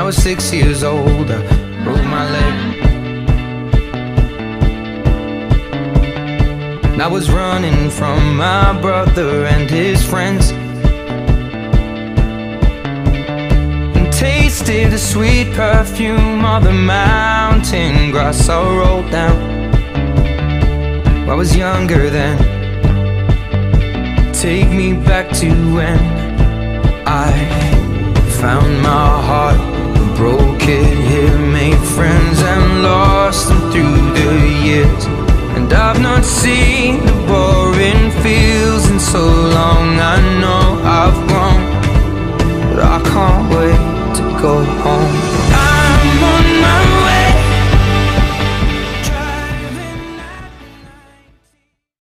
was 6 years old, I broke my leg. And I was running from my brother and his friends, and tasted the sweet perfume of the mountain grass I rolled down. I was younger then. Take me back to when I found my heart, broke it here, made friends and lost them through the years. And I've not seen the boring fields in so long. I know I've grown, but I can't wait to go.